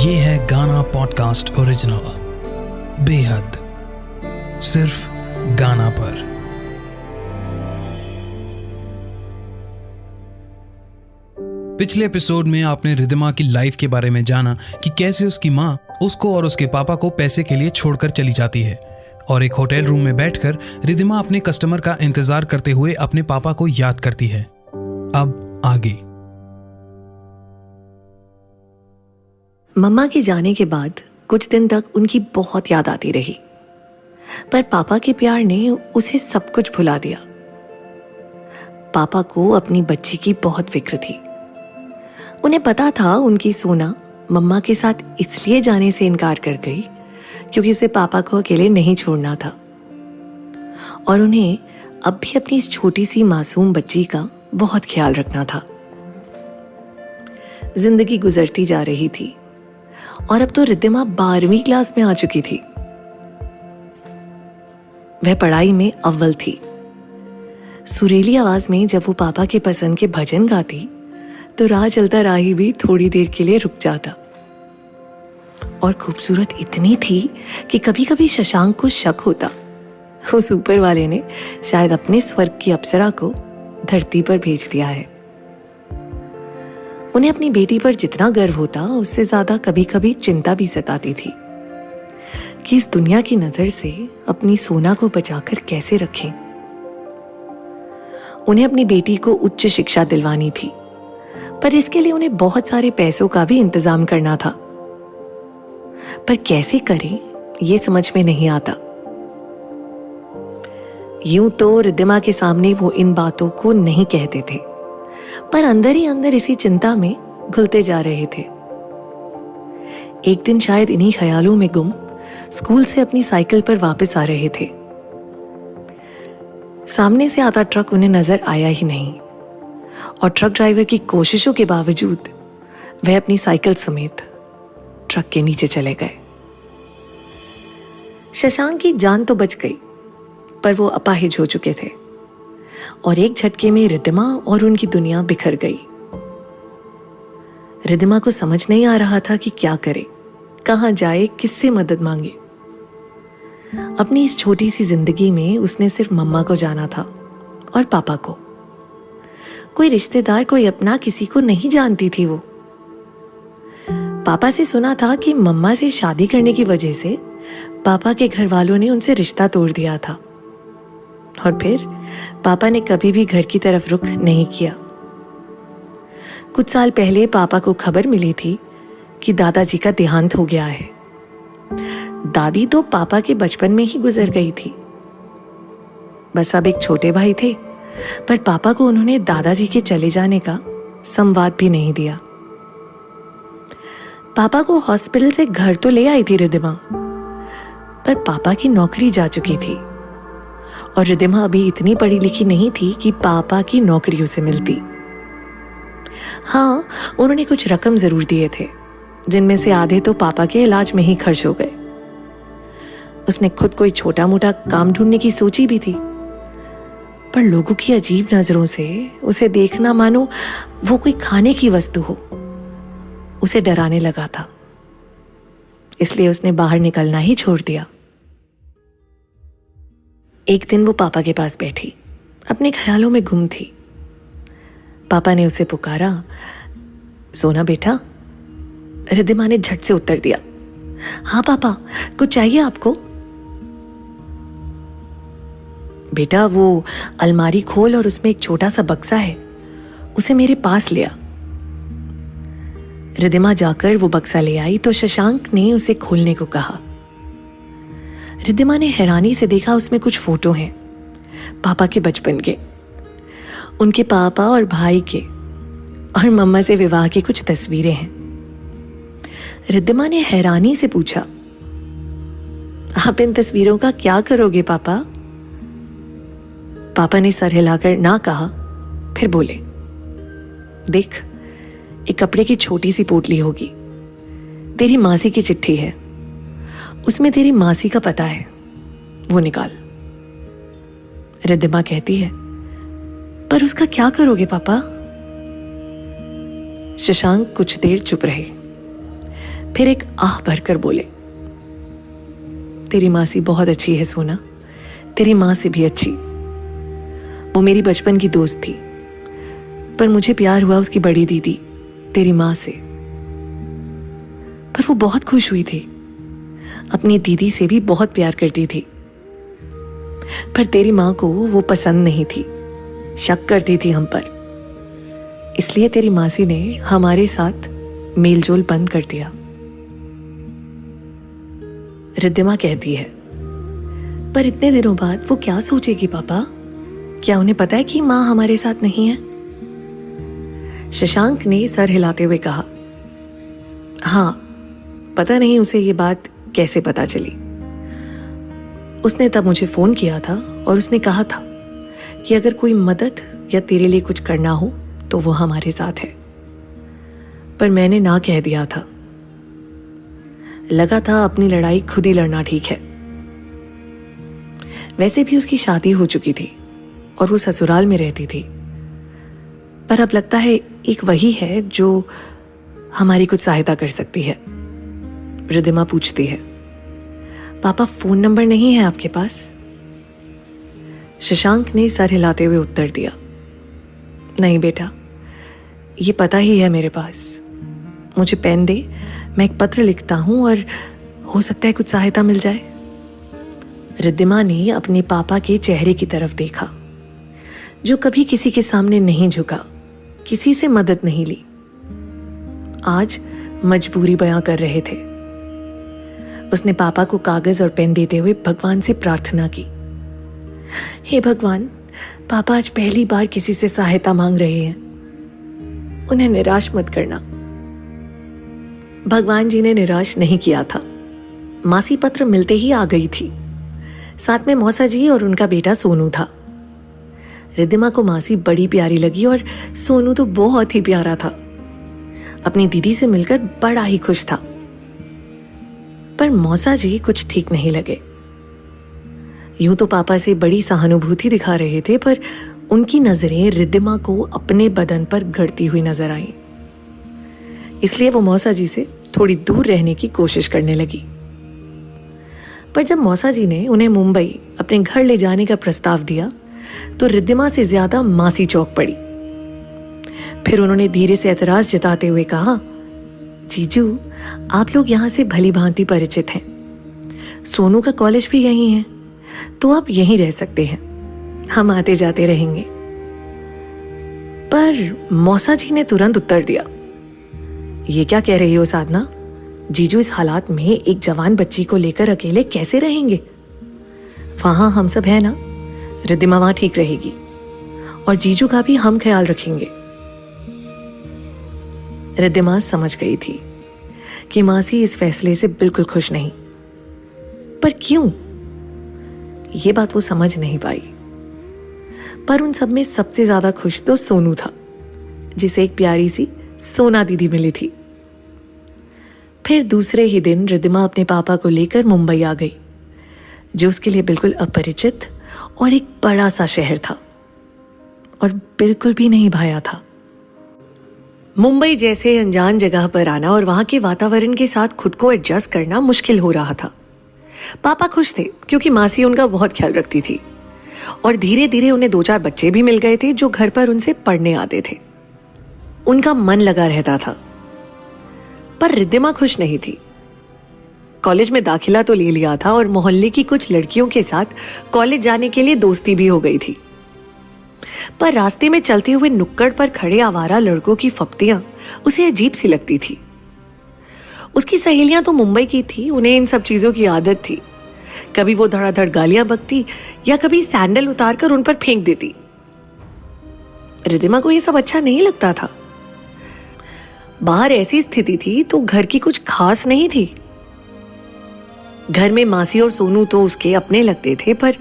ये है गाना पॉडकास्ट ओरिजिनल बेहद सिर्फ गाना पर। पिछले एपिसोड में आपने रिद्धिमा की लाइफ के बारे में जाना कि कैसे उसकी माँ उसको और उसके पापा को पैसे के लिए छोड़कर चली जाती है और एक होटल रूम में बैठकर रिद्धिमा अपने कस्टमर का इंतजार करते हुए अपने पापा को याद करती है। अब आगे। मम्मा के जाने के बाद कुछ दिन तक उनकी बहुत याद आती रही, पर पापा के प्यार ने उसे सब कुछ भुला दिया। पापा को अपनी बच्ची की बहुत फिक्र थी। उन्हें पता था उनकी सोना मम्मा के साथ इसलिए जाने से इनकार कर गई क्योंकि उसे पापा को अकेले नहीं छोड़ना था, और उन्हें अब भी अपनी इस छोटी सी मासूम बच्ची का बहुत ख्याल रखना था। जिंदगी गुजरती जा रही थी और अब तो रिद्धिमा 12वीं क्लास में आ चुकी थी। वह पढ़ाई में अव्वल थी। सुरीली आवाज में जब वो पापा के पसंद के भजन गाती तो राह चलता राही भी थोड़ी देर के लिए रुक जाता। और खूबसूरत इतनी थी कि कभी कभी शशांक को शक होता उस ऊपर वाले ने शायद अपने स्वर्ग की अप्सरा को धरती पर भेज दिया है। उन्हें अपनी बेटी पर जितना गर्व होता उससे ज्यादा कभी कभी चिंता भी सताती थी कि इस दुनिया की नजर से अपनी सोना को बचाकर कैसे रखें। उन्हें अपनी बेटी को उच्च शिक्षा दिलवानी थी, पर इसके लिए उन्हें बहुत सारे पैसों का भी इंतजाम करना था। पर कैसे करें ये समझ में नहीं आता। यूं तो रिद्धिमा के सामने वो इन बातों को नहीं कहते थे, पर अंदर ही अंदर इसी चिंता में घुलते जा रहे थे। एक दिन शायद इन्हीं ख्यालों में गुम स्कूल से अपनी साइकिल पर वापस आ रहे थे। सामने से आता ट्रक उन्हें नजर आया ही नहीं, और ट्रक ड्राइवर की कोशिशों के बावजूद वह अपनी साइकिल समेत ट्रक के नीचे चले गए। शशांक की जान तो बच गई, पर वो अपाहिज हो चुके थे और एक झटके में रिद्धिमा और उनकी दुनिया बिखर गई। रिद्धिमा को समझ नहीं आ रहा था कि क्या करे, कहां जाए, किससे मदद मांगे। अपनी इस छोटी सी जिंदगी में उसने सिर्फ मम्मा को जाना था और पापा को। कोई रिश्तेदार, कोई अपना किसी को नहीं जानती थी वो। पापा से सुना था कि मम्मा से शादी करने की वजह से पापा के घर वालों ने उनसे रिश्ता तोड़ दिया था, और फिर पापा ने कभी भी घर की तरफ रुख नहीं किया। कुछ साल पहले पापा को खबर मिली थी कि दादाजी का देहांत हो गया है। दादी तो पापा के बचपन में ही गुजर गई थी। बस अब एक छोटे भाई थे, पर पापा को उन्होंने दादाजी के चले जाने का संवाद भी नहीं दिया। पापा को हॉस्पिटल से घर तो ले आई थी रिद्धिमा, पर पापा की नौकरी जा चुकी थी और रिद्धिमा अभी इतनी पढ़ी लिखी नहीं थी कि पापा की नौकरी उसे मिलती। हाँ, उन्होंने कुछ रकम जरूर दिए थे, जिनमें से आधे तो पापा के इलाज में ही खर्च हो गए। उसने खुद कोई छोटा मोटा काम ढूंढने की सोची भी थी, पर लोगों की अजीब नजरों से उसे देखना मानो वो कोई खाने की वस्तु हो, उसे डराने लगा था। इसलिए उसने बाहर निकलना ही छोड़ दिया। एक दिन वो पापा के पास बैठी, अपने ख्यालों में गुम थी। पापा ने उसे पुकारा, सोना बेटा। रिद्धिमा ने झट से उत्तर दिया, हाँ पापा, कुछ चाहिए आपको? बेटा, वो अलमारी खोल और उसमें एक छोटा सा बक्सा है, उसे मेरे पास ले आ। रिद्धिमा जाकर वो बक्सा ले आई तो शशांक ने उसे खोलने को कहा। रिद्धिमा ने हैरानी से देखा उसमें कुछ फोटो हैं पापा के बचपन के, उनके पापा और भाई के, और मम्मा से विवाह की कुछ तस्वीरें हैं। रिद्धिमा ने हैरानी से पूछा, आप इन तस्वीरों का क्या करोगे पापा? पापा ने सर हिलाकर ना कहा, फिर बोले, देख, एक कपड़े की छोटी सी पोटली होगी, तेरी मासी की चिट्ठी है, उसमें तेरी मासी का पता है, वो निकाल। रिद्धिमा कहती है, पर उसका क्या करोगे पापा? शशांक कुछ देर चुप रहे, फिर एक आह भरकर बोले, तेरी मासी बहुत अच्छी है सोना, तेरी माँ से भी अच्छी। वो मेरी बचपन की दोस्त थी, पर मुझे प्यार हुआ उसकी बड़ी दीदी तेरी माँ से। पर वो बहुत खुश हुई थी, अपनी दीदी से भी बहुत प्यार करती थी। पर तेरी माँ को वो पसंद नहीं थी, शक करती थी हम पर। इसलिए तेरी मासी ने हमारे साथ मेलजोल बंद कर दिया। रिद्धिमा कहती है, पर इतने दिनों बाद वो क्या सोचेगी पापा? क्या उन्हें पता है कि माँ हमारे साथ नहीं है? शशांक ने सर हिलाते हुए कहा, हाँ, पता नहीं उसे ये बात कैसे पता चली। उसने तब मुझे फोन किया था और उसने कहा था कि अगर कोई मदद या तेरे लिए कुछ करना हो तो वो हमारे साथ है। पर मैंने ना कह दिया था। लगा था अपनी लड़ाई खुद ही लड़ना ठीक है। वैसे भी उसकी शादी हो चुकी थी और वो ससुराल में रहती थी। पर अब लगता है एक वही है जो हमारी कुछ सहायता कर सकती है। रिद्धिमा पूछती है, पापा फोन नंबर नहीं है आपके पास? शशांक ने सर हिलाते हुए उत्तर दिया, नहीं बेटा, ये पता ही है मेरे पास। मुझे पेन दे, मैं एक पत्र लिखता हूं और हो सकता है कुछ सहायता मिल जाए। रिद्धिमा ने अपने पापा के चेहरे की तरफ देखा, जो कभी किसी के सामने नहीं झुका, किसी से मदद नहीं ली। आज मजबूरी बयां कर रहे थे। उसने पापा को कागज और पेन देते हुए भगवान से प्रार्थना की, हे भगवान, पापा आज पहली बार किसी से सहायता मांग रहे हैं, उन्हें निराश मत करना। भगवान जी ने निराश नहीं किया था। मासी पत्र मिलते ही आ गई थी। साथ में मौसा जी और उनका बेटा सोनू था। रिद्धिमा को मासी बड़ी प्यारी लगी और सोनू तो बहुत ही प्यारा था। अपनी दीदी से मिलकर बड़ा ही खुश था। पर मौसा जी कुछ ठीक नहीं लगे। यूं तो पापा से बड़ी सहानुभूति दिखा रहे थे, पर उनकी नजरें रिद्धिमा को अपने बदन पर गड़ती हुई नजर आईं। इसलिए वो मौसा जी से थोड़ी दूर रहने की कोशिश करने लगी। पर जब मौसा जी ने उन्हें मुंबई अपने घर ले जाने का प्रस्ताव दिया तो रिद्धिमा से ज्यादा मासी चौंक पड़ी। फिर उन्होंने धीरे से एतराज जताते हुए कहा, जीजू, आप लोग यहां से भली भांति परिचित हैं। सोनू का कॉलेज भी यहीं है, तो आप यहीं रह सकते हैं, हम आते जाते रहेंगे। पर मौसा जी ने तुरंत उत्तर दिया, ये क्या कह रही हो साधना? जीजू इस हालात में एक जवान बच्ची को लेकर अकेले कैसे रहेंगे? वहां हम सब है ना, रिद्धिमा वहां ठीक रहेगी और जीजू का भी हम ख्याल रखेंगे। रिद्धिमा समझ गई थी कि मासी इस फैसले से बिल्कुल खुश नहीं। पर क्यों? ये बात वो समझ नहीं पाई। पर उन सब में सबसे ज्यादा खुश तो सोनू था, जिसे एक प्यारी सी सोना दीदी मिली थी। फिर दूसरे ही दिन रिद्धिमा अपने पापा को लेकर मुंबई आ गई, जो उसके लिए बिल्कुल अपरिचित और एक बड़ा सा शहर था और बिल्कुल भी नहीं भाया था। मुंबई जैसे अनजान जगह पर आना और वहां के वातावरण के साथ खुद को एडजस्ट करना मुश्किल हो रहा था। पापा खुश थे क्योंकि मासी उनका बहुत ख्याल रखती थी और धीरे धीरे उन्हें 2-4 बच्चे भी मिल गए थे जो घर पर उनसे पढ़ने आते थे। उनका मन लगा रहता था। पर रिद्धिमा खुश नहीं थी। कॉलेज में दाखिला तो ले लिया था और मोहल्ले की कुछ लड़कियों के साथ कॉलेज जाने के लिए दोस्ती भी हो गई थी। पर रास्ते में चलते हुए नुक्कड़ पर खड़े आवारा लड़कों की फप्तियां उसे अजीब सी लगती थी। उसकी सहेलियां तो मुंबई की थी, उन्हें इन सब चीजों की आदत थी। कभी वो धड़ाधड़ गालियां बकती या कभी सैंडल उतारकर उन पर फेंक देती। रिद्धिमा को यह सब अच्छा नहीं लगता था। बाहर ऐसी स्थिति थी तो घर की कुछ खास नहीं थी। घर में मासी और सोनू तो उसके अपने लगते थे, पर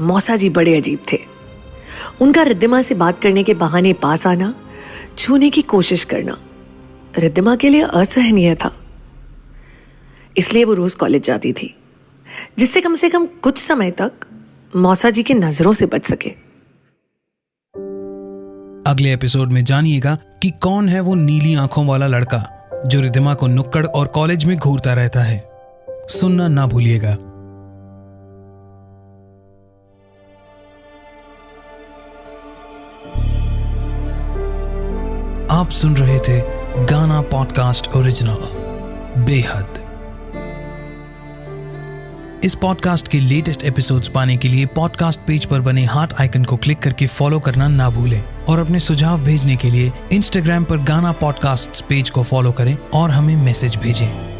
मौसा जी बड़े अजीब थे। उनका रिद्धिमा से बात करने के बहाने पास आना, छूने की कोशिश करना रिद्धिमा के लिए असहनीय था। इसलिए वो रोज कॉलेज जाती थी, जिससे कम से कम कुछ समय तक मौसा जी की नजरों से बच सके। अगले एपिसोड में जानिएगा कि कौन है वो नीली आंखों वाला लड़का जो रिधिमा को नुक्कड़ और कॉलेज में घूरता रहता है। सुनना ना भूलिएगा। आप सुन रहे थे गाना पॉडकास्ट ओरिजिनल बेहद। इस पॉडकास्ट के लेटेस्ट एपिसोड्स पाने के लिए पॉडकास्ट पेज पर बने हार्ट आइकन को क्लिक करके फॉलो करना ना भूलें और अपने सुझाव भेजने के लिए इंस्टाग्राम पर गाना पॉडकास्ट पेज को फॉलो करें और हमें मैसेज भेजें।